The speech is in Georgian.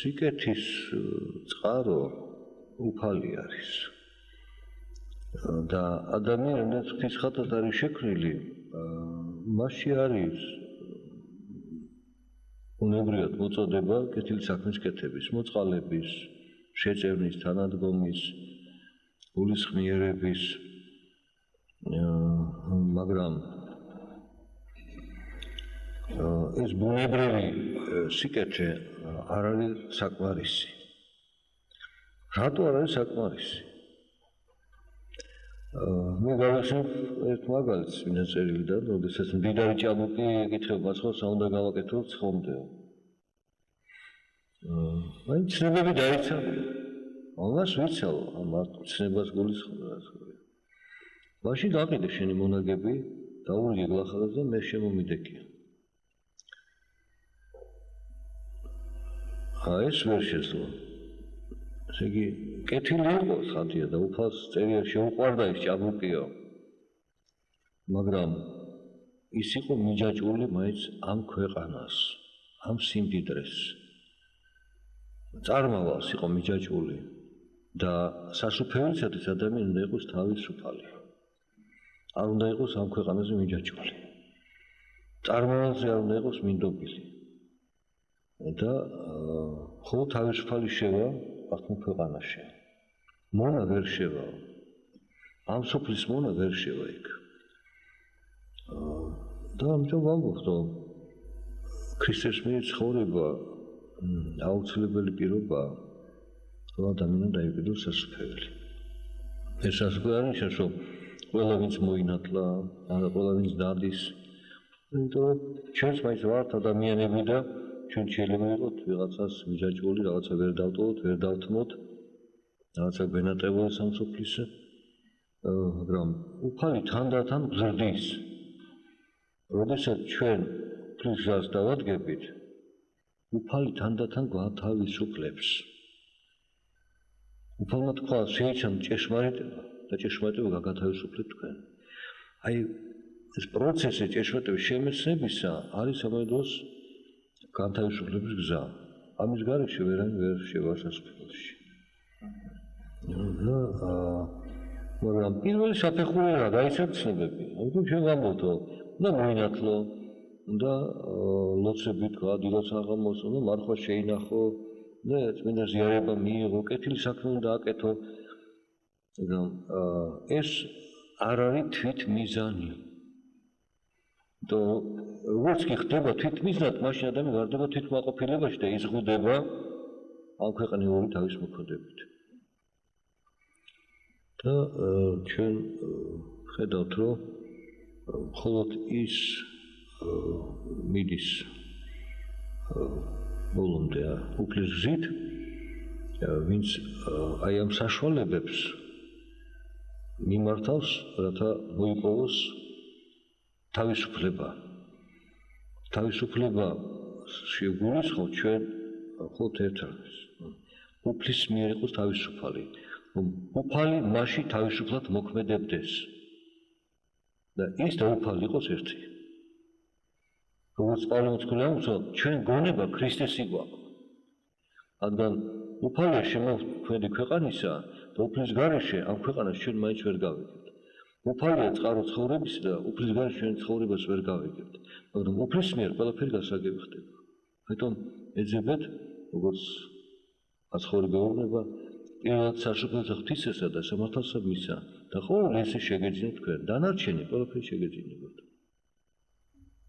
სიკეთის წყარო უფალი არის და ადამიანის ღვთისხატად არის შექმნილი, მასში არის უნებრიად მოწოდება კეთილი საქმის კეთების, მოწყალების, შეწევნის, თანადგომის, გულისხმიერების, მაგრამ ეს ბუნებრივი სიკეთე არ არის საკმარისი. რატო არ არის საკმარისი? მე გავიხსენებ ერთ მაგალითს ვინა წერილიდან, როდესაც მდიდარი ჭაბუკი ეკითხება მას ხოლმე უნდა გავაკეთოთ ხომდეო. აი ცნებები დაიცავია. ამას ვიცავ, ამ ცნებას გულისხმობს. მაშინ გაყიდე შენი მონაგები, დაურიგე გლახაკს და მე შემომიდეკია. ეს ვერ შეძლო. ესე იგი, კეთილი იყო ხატია და უფალს წერია შეუყვარდა ის ჭაბუკიო. მაგრამ ის იყო მიჯაჭვული მაინც ამ ქვეყანას, ამ სიმდიდრეს. წარმავალს იყო მიჯაჭვული და სასუფეველისათვის ადამიანი უნდა იყოს თავისუფალი. არ უნდა იყოს ამ ქვეყანაზე მიჯაჭვული. წარმავალზე არ უნდა იყოს მინდობილი. და ხოლო თავისუფალი შევა ამ ქვეყანაში. მონა ვერ შევა. ამ სოფლის მონა ვერ შევა იქ. და ამიტომ ვამბობ, რომ ქრისტეს მიერ ცხოვრება აუცილებელი პირობაა, რომ ადამიანმა დაიკვირდოს სასუფეველი. ეს სასუფეველი არ ნიშნავს, რომ ყველა ვინც მოინათლა, ან ყველა ვინც დადის, იმიტომ რომ ჩვენც მაინც ვართ ადამიანები და ჩვენ შეიძლება ვიყოთ ვიღაცას მიჯაჭვული, რაღაცა ვერ დავტოვოთ, ვერ დავთმოთ, რაღაცა გვენატებული სამსოფლისე, მაგრამ უფალი თანდათან გზრდის. როდესაც ჩვენ უფლის დავადგებით, უფალი თანდათან გვათავისუფლებს. უფალმა თქვა, შეიცან ჭეშმარიტება და ჭეშმარიტება გაგათავისუფლეთ თქვენ. აი ეს პროცესი ჭეშმარიტების შემეცნებისა არის ამავდროულად განთავისუფლების გზა. ამის გარეშე ვერანი ვერ შევა სასუფეველში. მაგრამ პირველი საფეხური რა გაიცეთ ცნებები. ამიტომ ჩვენ ვამბობთ, რომ უნდა მოინათლო, უნდა ლოცვებით გადიდოს აღმოსო, და მარხვა შეინახო, და წმინდა ზიარება მიიღო, კეთილი საქმე უნდა აკეთო. მაგრამ ეს არ არის თვით მიზანი. და როგორც კი ხდება თვით მიზნად, მაშინ ადამიანი ვარდება თვითმაყოფილებაში და იზღუდება ამ ქვეყნიური თავისმოქმედებით. და ჩვენ ხედავთ, რომ მხოლოდ ის მიდის ბოლომდე უფლის გზით, ვინც აი ამ საშუალებებს მიმართავს, რათა მოიპოვოს თავისუფლება. თავისუფლება შეგულისხმოთ ჩვენ მხოლოდ ერთადერს. უფლის მიერ იყოს თავისუფალი. უფალი მასში თავისუფლად მოქმედებდეს. და ის და უფალი იყოს ერთი. როგორც პავლე მოციქული ამბობს, ჩვენ გონება ქრისტესი გვაქვს. რადგან უფალია შემოქმედი ქვეყანისა და უფლის გარეშე ამ ქვეყანას ჩვენ მაინც ვერ გავიგებთ. უფალია წყარო ცხოვრებისა და უფლის გარეშე ჩვენ ცხოვრებას ვერ გავიგებთ. მაგრამ უფლის მიერ ყველაფერი გასაგები ხდება. ამიტომ ეძებეთ, როგორც აცხოვრი გეუბნება, პირველად სასუფეველს ღვთისესა და სამართალსა მისა და ყოველ ესე შეგეძინოთ თქვენ. დანარჩენი ყველაფერი შეგეძინებათ.